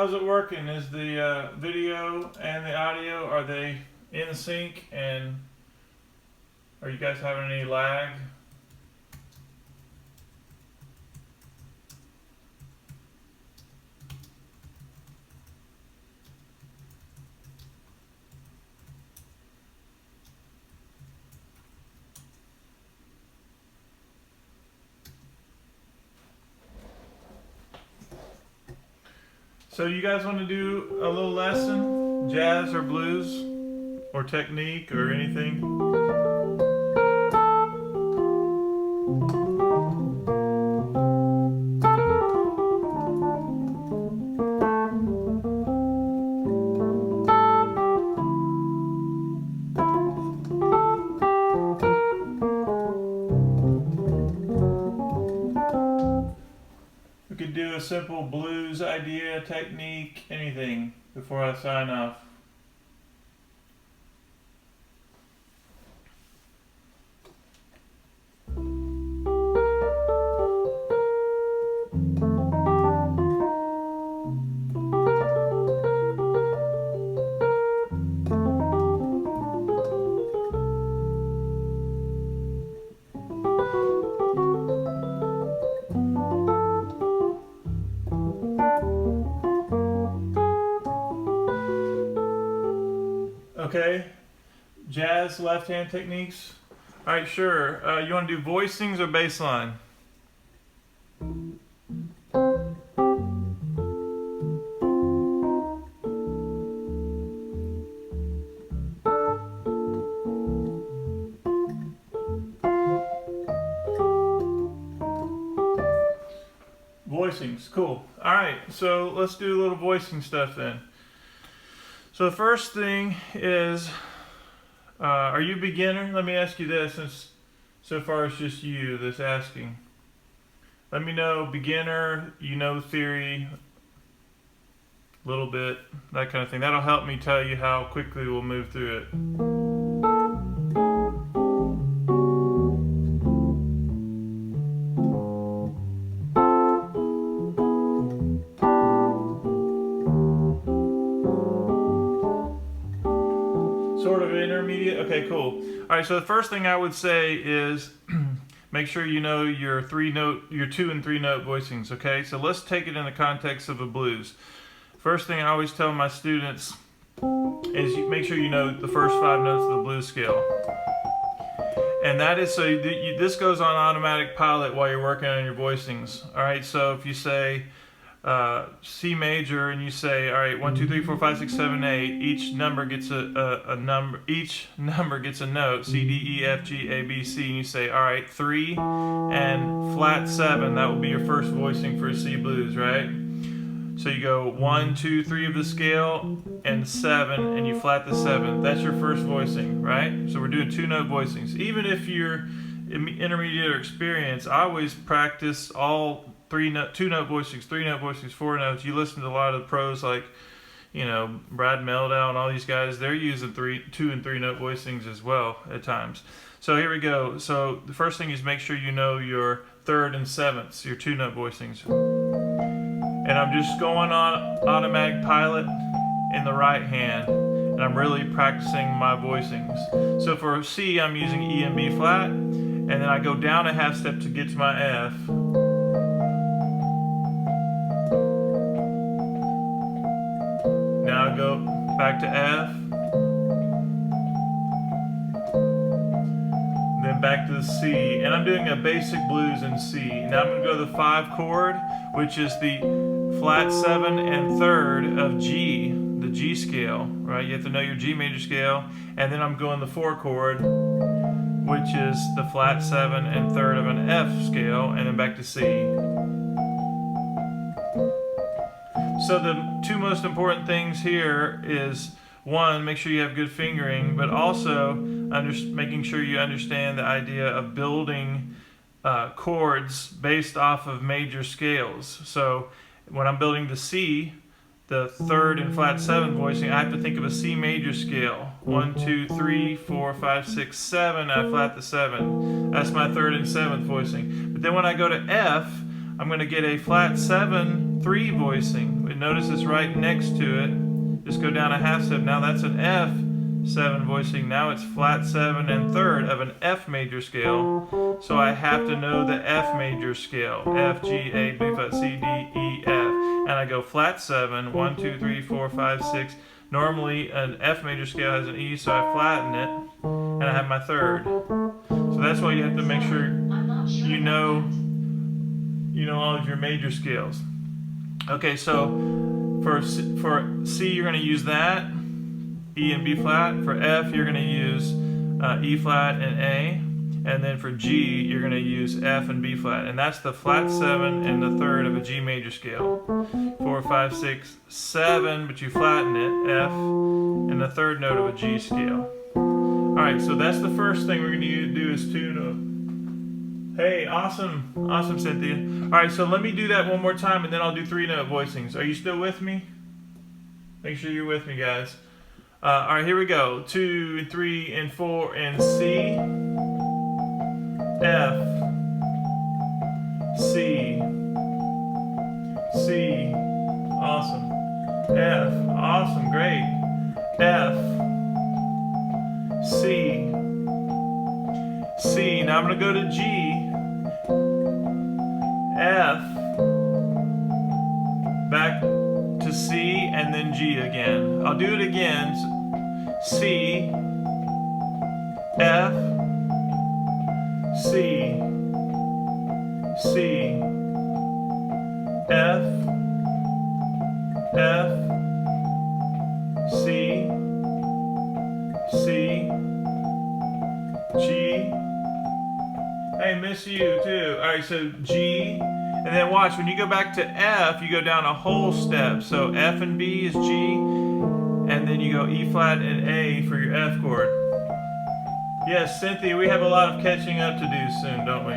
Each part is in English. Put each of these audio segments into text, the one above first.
how's it working? Is the video and the audio, are they in sync, and are you guys having any lag? So you guys want to do a little lesson, jazz or blues or technique or anything? We could do a simple blues idea, technique, anything before I sign off. Okay, jazz left hand techniques. All right, sure. You want to do voicings or bass line? Voicings, cool. All right, so let's do a little voicing stuff then. So the first thing is, are you a beginner? Let me ask you this, since so far it's just you that's asking. Let me know, beginner, you know theory, a little bit, that kind of thing. That'll help me tell you how quickly we'll move through it. Sort of intermediate? Okay, cool. All right, so the first thing I would say is make sure you know your 2 and 3 note voicings, okay? So let's take it in the context of a blues. First thing I always tell my students is make sure you know the first 5 notes of the blues scale. And that is so this goes on automatic pilot while you're working on your voicings. All right, so if you say C major and you say, all right, 1, 2, 3, 4, 5, 6, 7, 8. Each number gets a number. Each number gets a note. C, D, E, F, G, A, B, C. And you say, all right, 3 and flat 7. That will be your first voicing for a C blues, right? So you go 1, 2, 3 of the scale and 7, and you flat the 7th. That's your first voicing, right? So we're doing 2 note voicings. Even if you're intermediate or experienced, I always practice all 2 note voicings, 3 note voicings, 4 notes. You listen to a lot of the pros like, you know, Brad Meldau and all these guys, they're using 2 and 3 note voicings as well at times. So here we go. So the first thing is make sure you know your 3rd and 7ths, your 2 note voicings. And I'm just going on automatic pilot in the right hand, and I'm really practicing my voicings. So for C, I'm using E and B flat, and then I go down a half step to get to my F. Now I go back to F, then back to the C, and I'm doing a basic blues in C. Now I'm going to go to the 5 chord, which is the flat 7 and 3rd of G, the G scale, right? You have to know your G major scale, and then I'm going the 4 chord, which is the flat 7 and 3rd of an F scale, and then back to C. So the 2 most important things here is, 1, make sure you have good fingering, but also making sure you understand the idea of building chords based off of major scales. So when I'm building the C, the 3rd and flat 7 voicing, I have to think of a C major scale. 1, 2, 3, 4, 5, 6, 7, I flat the 7. That's my 3rd and 7th voicing. But then when I go to F, I'm going to get a flat 7, 3 voicing. notice it's right next to it. Just go down a half step. Now that's an F7 voicing. Now it's flat 7 and third of an F major scale. So I have to know the F major scale. F, G, A, B flat, C, D, E, F. And I go flat 7, 1, 2, 3, 4, 5, 6. Normally an F major scale has an E, so I flatten it. And I have my third. So that's why you have to make sure you know all of your major scales. Okay, so for C you're going to use that, E and B flat. For F you're going to use E flat and A, and then for G you're going to use F and B flat, and that's the flat 7 and the third of a G major scale. 4, 5, 6, 7, but you flatten it, F, and the third note of a G scale. Alright, so that's the first thing we're going to do is tune. Hey, awesome, Cynthia. Alright, so let me do that one more time and then I'll do 3-note voicings. Are you still with me? Make sure you're with me, guys. Alright, here we go. 2 and 3 and 4 and C, F, C, C, awesome, F, awesome, great, F, C, C. Now I'm going to go to G, F, back to C, and then G again. I'll do it again. C, F, C, C, F, F, C, C, G. Hey, miss you too. Alright, so G, and then watch, when you go back to F, you go down a whole step. So F and B is G, and then you go E flat and A for your F chord. Yes, Cynthia, we have a lot of catching up to do soon, don't we?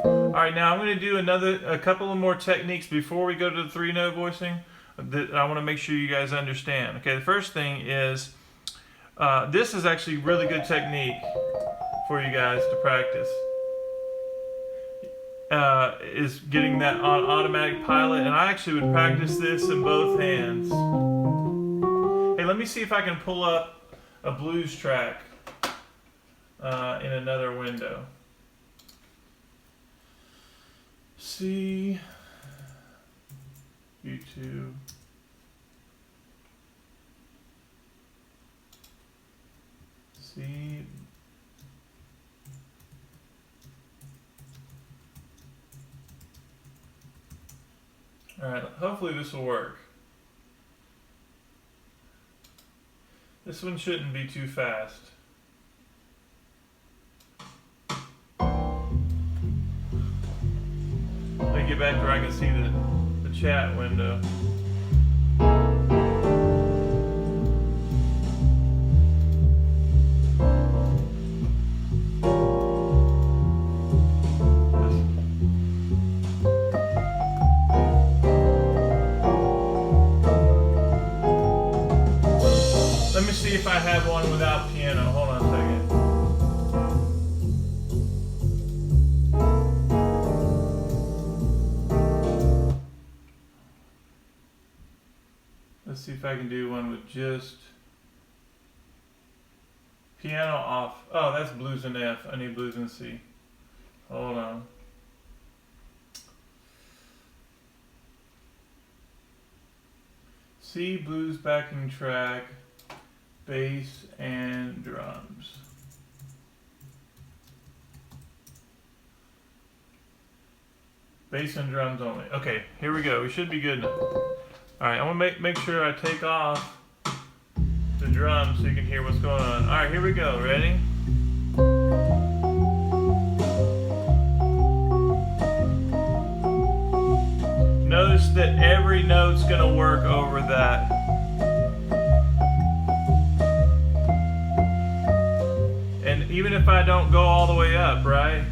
Alright, now I'm going to do a couple of more techniques before we go to the 3-note voicing that I want to make sure you guys understand. Okay, the first thing is, this is actually really good technique for you guys to practice. Is getting that on automatic pilot, and I actually would practice this in both hands. Hey, let me see if I can pull up a blues track in another window. C, YouTube. C. Alright, hopefully this will work. This one shouldn't be too fast. Let me get back to where I can see the chat window. Let me see if I have one without piano. Hold on a second. Let's see if I can do one with just piano off. Oh, that's blues in F. I need blues in C. Hold on. C, blues backing track, bass and drums. Bass and drums only. Okay, here we go. We should be good now. Alright, I'm gonna make sure I take off the drums so you can hear what's going on. Alright, here we go. Ready? Notice that every note's gonna work over that. And even if I don't go all the way up, right?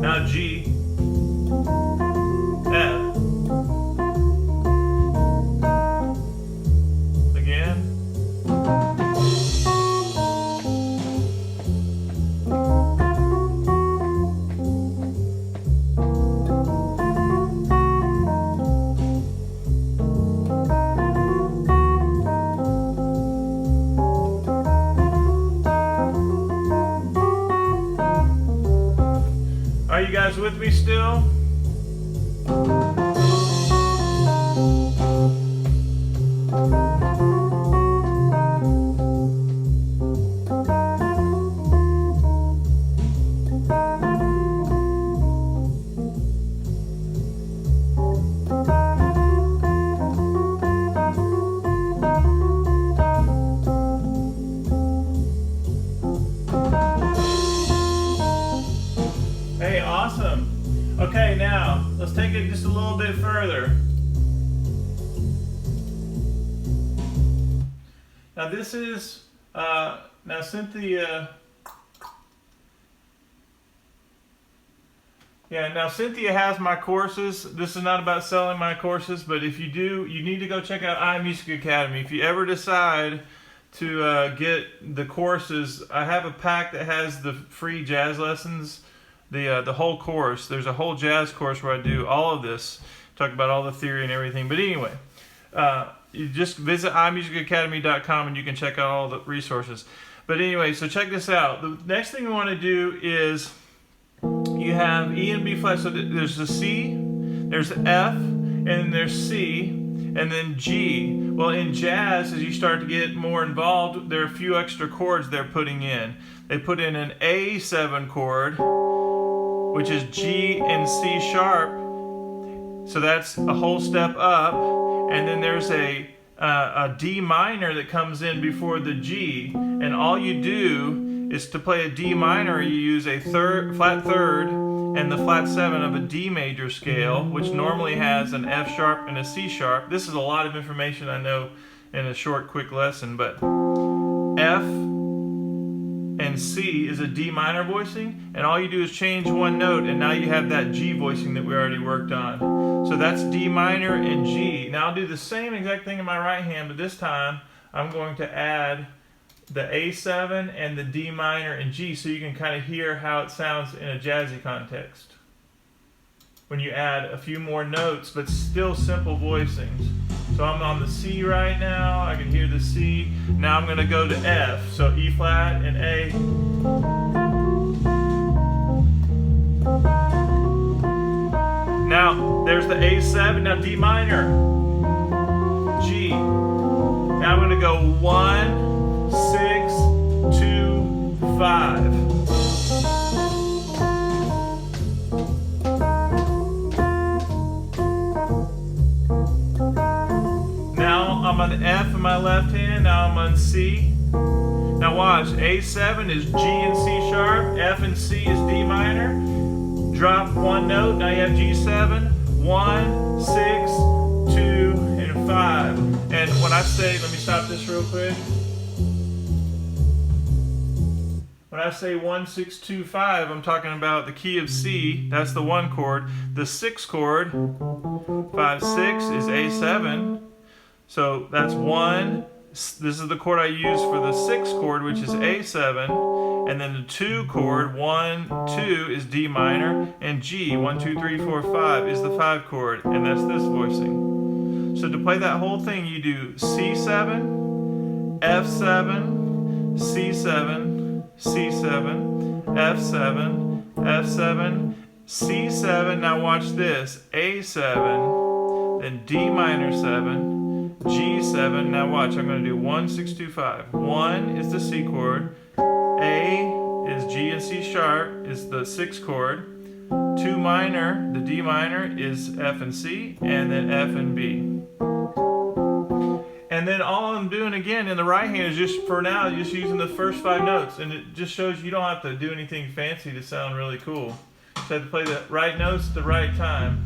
Now G. Now this is, now Cynthia, yeah, now Cynthia has my courses. This is not about selling my courses, but if you do, you need to go check out iMusicAcademy. If you ever decide to get the courses, I have a pack that has the free jazz lessons, the whole course. There's a whole jazz course where I do all of this, talk about all the theory and everything. But anyway, you just visit iMusicAcademy.com and you can check out all the resources. But anyway, so check this out. The next thing we want to do is you have E and B flat. So there's the C, there's the F, and then there's C, and then G. Well, in jazz, as you start to get more involved, there are a few extra chords they're putting in. They put in an A7 chord, which is G and C sharp. So that's a whole step up. And then there's a D minor that comes in before the G. And all you do is to play a D minor, you use a flat third and the flat 7 of a D major scale, which normally has an F sharp and a C sharp. This is a lot of information, I know, in a short, quick lesson, but F and C is a D minor voicing, and all you do is change one note, and now you have that G voicing that we already worked on. So that's D minor and G. Now I'll do the same exact thing in my right hand, but this time I'm going to add the A7 and the D minor and G, so you can kind of hear how it sounds in a jazzy context when you add a few more notes, but still simple voicings. So I'm on the C right now, I can hear the C. Now I'm going to go to F, so E flat and A. Now there's the A7, now D minor, G. Now I'm going to go 1, 6, 2, 5. Now I'm on F in my left hand, now I'm on C. Now watch, A7 is G and C sharp, F and C is D minor. Drop one note, now you have G7, 1, 6, 2, and 5. And when I say, let me stop this real quick. When I say 1, 6, 2, 5, I'm talking about the key of C. That's the 1 chord. The 6 chord, 5, 6, is A7. So that's 1. This is the chord I use for the 6 chord, which is A7. And then the 2 chord, 1, 2, is D minor. And G, 1, 2, 3, 4, 5, is the 5 chord. And that's this voicing. So to play that whole thing, you do C7, F7, C7, C7, F7, F7, C7, now watch this, A7, then D minor 7, G7, now watch, I'm going to do 1, 6, 2, 5. 1 is the C chord, A is G and C sharp, is the 6 chord, 2 minor, the D minor, is F and C, and then F and B. And then all I'm doing again in the right hand is just, for now, just using the first 5 notes. And it just shows you don't have to do anything fancy to sound really cool. You just have to play the right notes at the right time.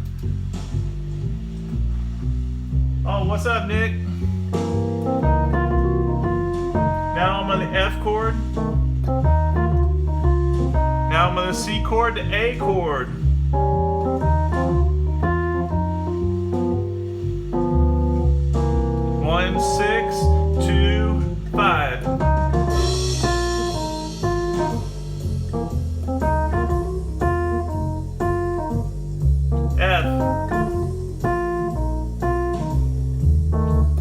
Oh, what's up, Nick? Now I'm on the F chord. Now I'm on the C chord, the A chord. 1, 6, 2, 5. F,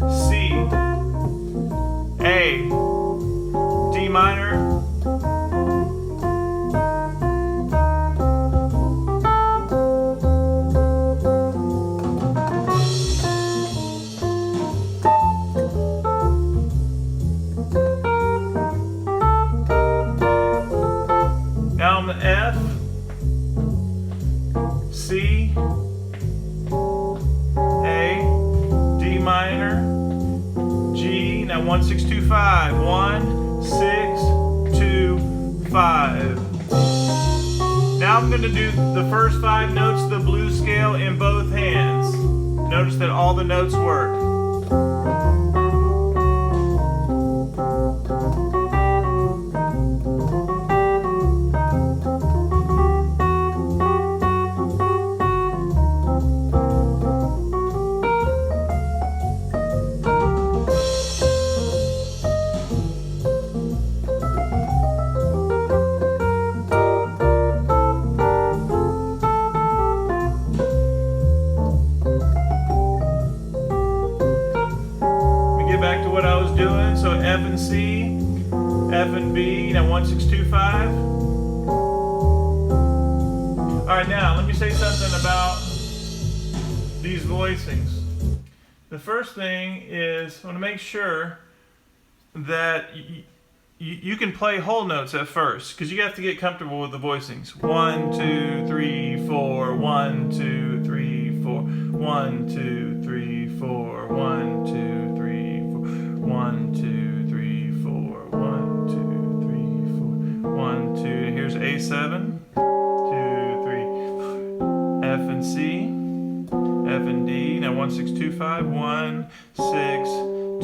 C, A, D minor, F, C, A, D minor, G. Now 1, 6, 2, 5. 1, 6, 2, 5. Now I'm going to do the first 5 notes of the blues scale in both hands. Notice that all the notes work. back to what I was doing. So F and C, F and B, now 1, 6, 2, 5. All right, now let me say something about these voicings. The first thing is I want to make sure that you can play whole notes at first, because you have to get comfortable with the voicings. 1, 2, 3, 4, 1, 2, 3, 4, 1, 2, 3, 4, 1, 2, 3, 4, 1, 2, 3, 4, 1, 2, 3, 4, 1, 2. Here's A7, 2, 3, F and C, F and D. Now 1, 6, 2, 5, 1, 6,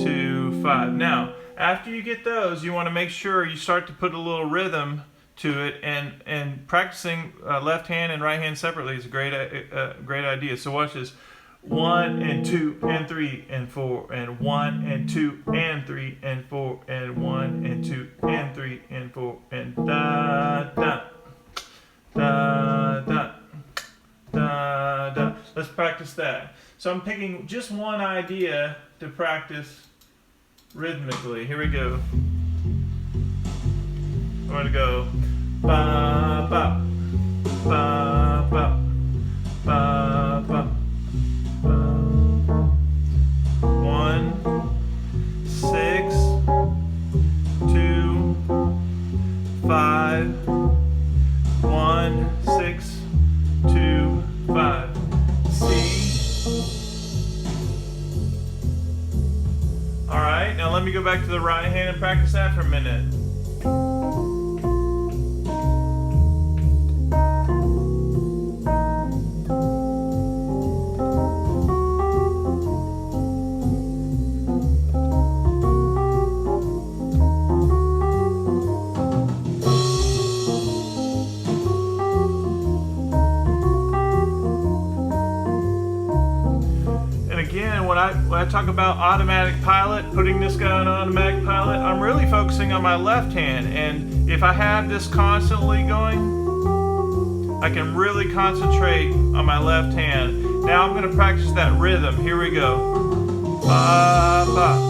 2, 5. Now, after you get those, you want to make sure you start to put a little rhythm to it, and practicing left hand and right hand separately is a great idea. So watch this: 1 and 2 and 3 and 4 and 1 and 2 and 3 and 4 and 1 and 2 and 3 and 4 and da da da da da da. Let's practice that. So I'm picking just one idea to practice rhythmically. Here we go. I'm going to go ba ba ba ba ba ba ba. 1, 6, 2, 5. 1, 6, 2, 5. C. All right, now let me go back to the right hand and practice that for a minute. When I talk about automatic pilot, putting this guy on automatic pilot, I'm really focusing on my left hand. And if I have this constantly going, I can really concentrate on my left hand. Now I'm going to practice that rhythm. Here we go. Ba, ba.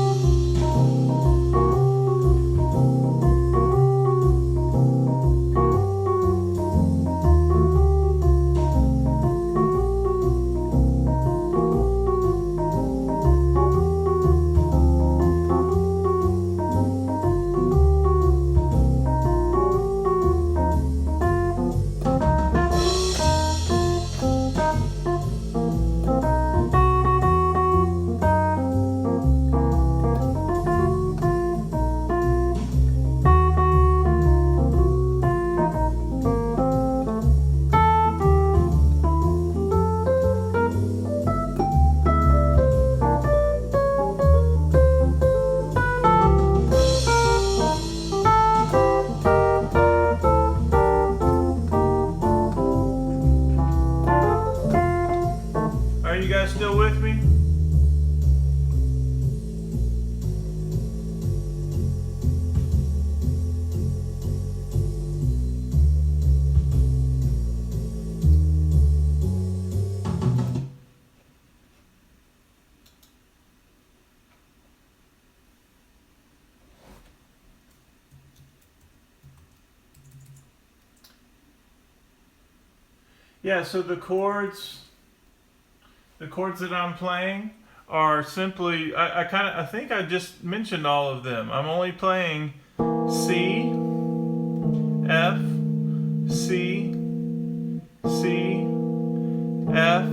Are you guys still with me? Yeah, so the chords that I'm playing are simply, I think I just mentioned all of them. I'm only playing C, F, C, C, F,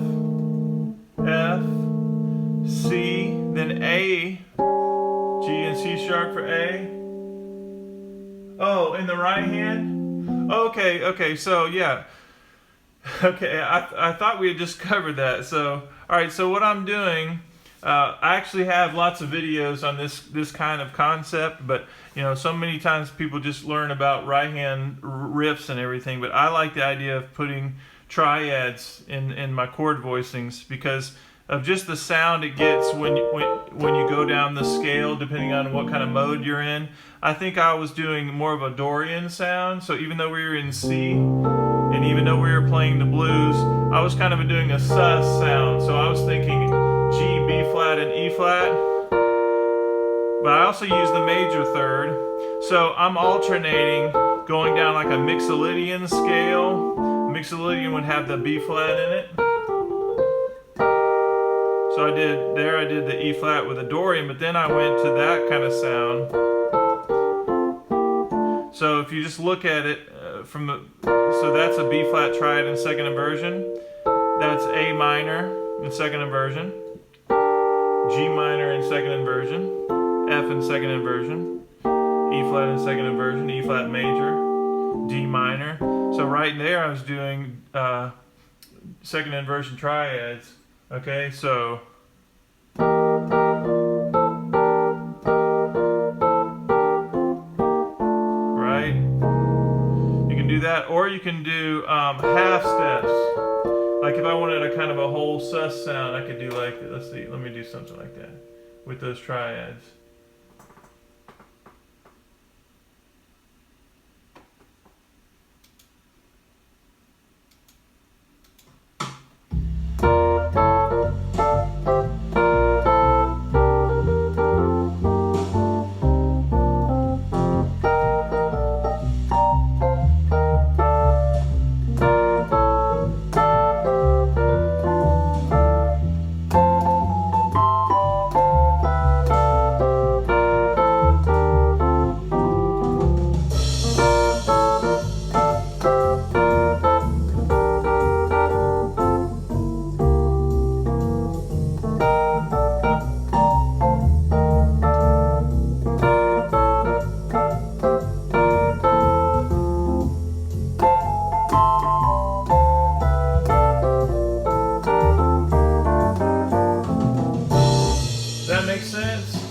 F, C, then A, G and C sharp for A. Oh, in the right hand? Okay, so yeah. Okay, I thought we had just covered that. So, all right, so what I'm doing, I actually have lots of videos on this kind of concept, but you know, so many times people just learn about right hand riffs and everything, but I like the idea of putting triads in my chord voicings because of just the sound it gets when you go down the scale, depending on what kind of mode you're in. I think I was doing more of a Dorian sound, so even though we were in C, and even though we were playing the blues, I was kind of doing a sus sound. So I was thinking G, B flat, and E flat. but I also use the major third. So I'm alternating, going down like a Mixolydian scale. Mixolydian would have the B flat in it. So I did the E flat with a Dorian, but then I went to that kind of sound. So if you just look at it so that's a B flat triad in second inversion. That's A minor in second inversion. G minor in second inversion. F in second inversion. E flat in second inversion. E flat major. D minor. So right there I was doing second inversion triads. Okay, so right, you can do that, or you can do half steps. Like if I wanted a kind of a whole sus sound, I could do like, let's see, let me do something like that with those triads. That makes sense?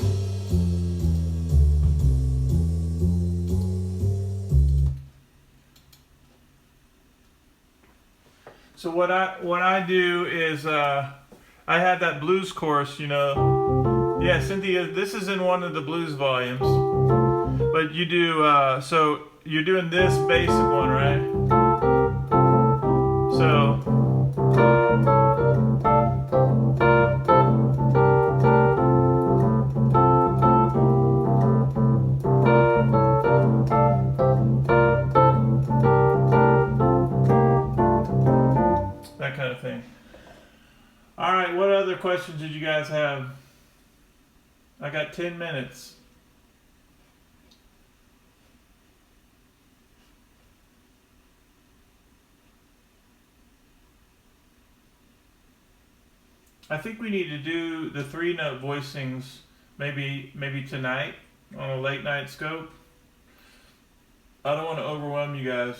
So what I do is I have that blues course, you know. Yeah, Cynthia, this is in one of the blues volumes. But you do so you're doing this basic one, right? So that kind of thing. All right, what other questions did you guys have? I got 10 minutes. I think we need to do the 3-note voicings maybe tonight on a late night scope. I don't want to overwhelm you guys.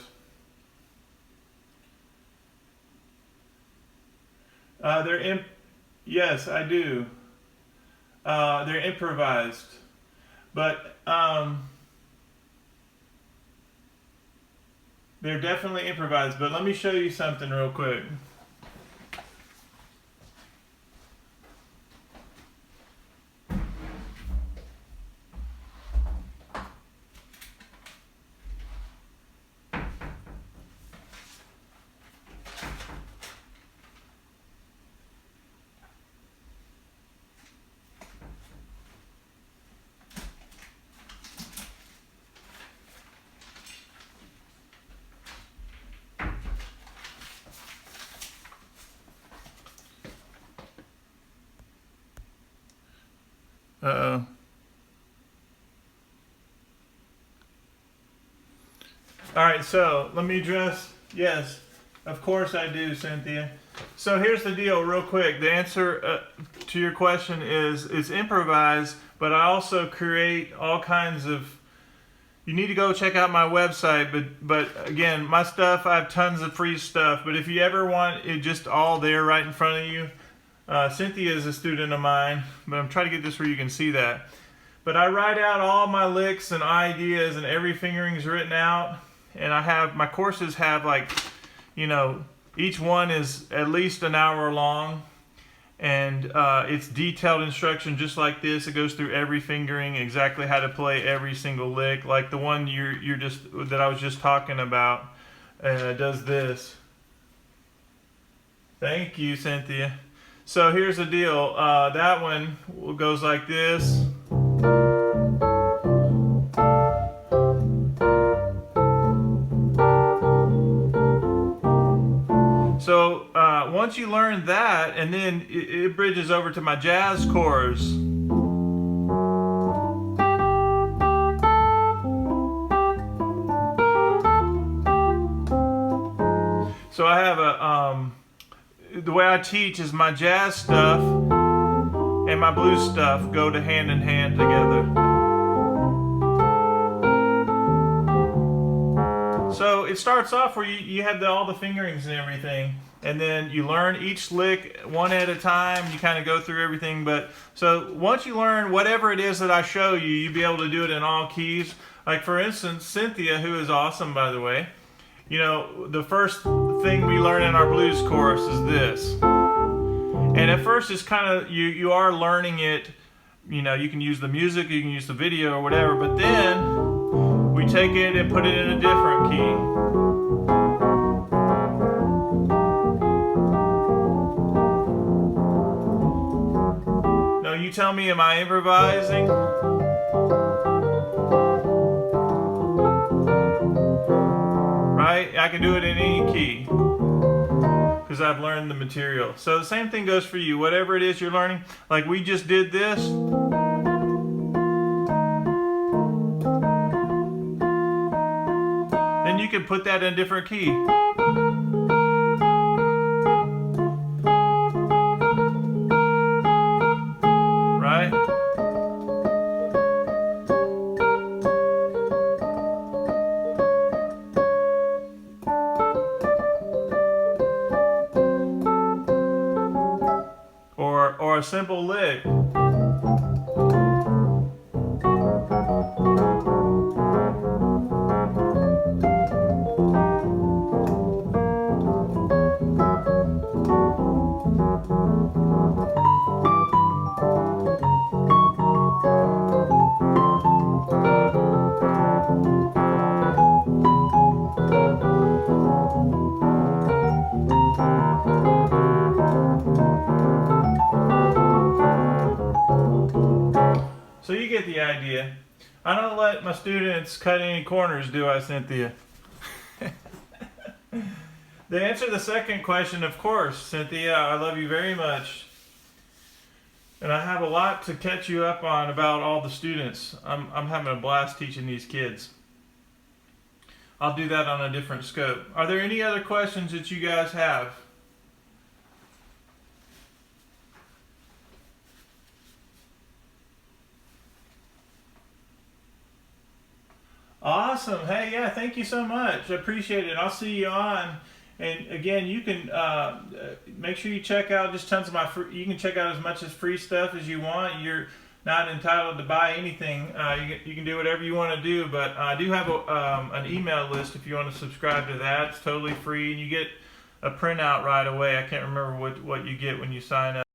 Yes, I do. They're improvised, but they're definitely improvised. But let me show you something real quick. Uh-oh. All right, so let me address, yes, of course I do, Cynthia. So here's the deal real quick. The answer to your question is it's improvised, but I also create all kinds of, you need to go check out my website, but again, my stuff, I have tons of free stuff, but if you ever want it just all there right in front of you, Cynthia is a student of mine, but I'm trying to get this where you can see that. But I write out all my licks and ideas, and every fingering is written out. And I have, my courses have like, you know, each one is at least an hour long. And it's detailed instruction just like this. It goes through every fingering, exactly how to play every single lick. Like the one that I was just talking about does this. Thank you, Cynthia. So here's the deal. That one goes like this. that, and then it bridges over to my jazz chorus. So I have the way I teach is my jazz stuff and my blues stuff go to hand in hand together. So it starts off where you have all the fingerings and everything, and then you learn each lick one at a time. You kind of go through everything, but so once you learn whatever it is that I show you, you'll be able to do it in all keys. Like for instance, Cynthia, who is awesome by the way, you know, the first thing we learn in our blues chorus is this. And at first it's kind of, you are learning it, you know, you can use the music, you can use the video or whatever, but then we take it and put it in a different key. Now you tell me, am I improvising? I can do it in any key because I've learned the material. So the same thing goes for you. Whatever it is you're learning, like we just did this. Then you can put that in a different key. Right? Or a simple lick. So you get the idea. I don't let my students cut any corners, do I, Cynthia? To answer the second question, of course, Cynthia, I love you very much. And I have a lot to catch you up on about all the students. I'm having a blast teaching these kids. I'll do that on a different scope. Are there any other questions that you guys have? Awesome. Hey, yeah, thank you so much. I appreciate it. I'll see you on. And again, you can make sure you check out just tons of my free, you can check out as much as free stuff as you want. You're not entitled to buy anything. You can do whatever you want to do, but I do have an email list if you want to subscribe to that. It's totally free, and you get a printout right away. I can't remember what you get when you sign up.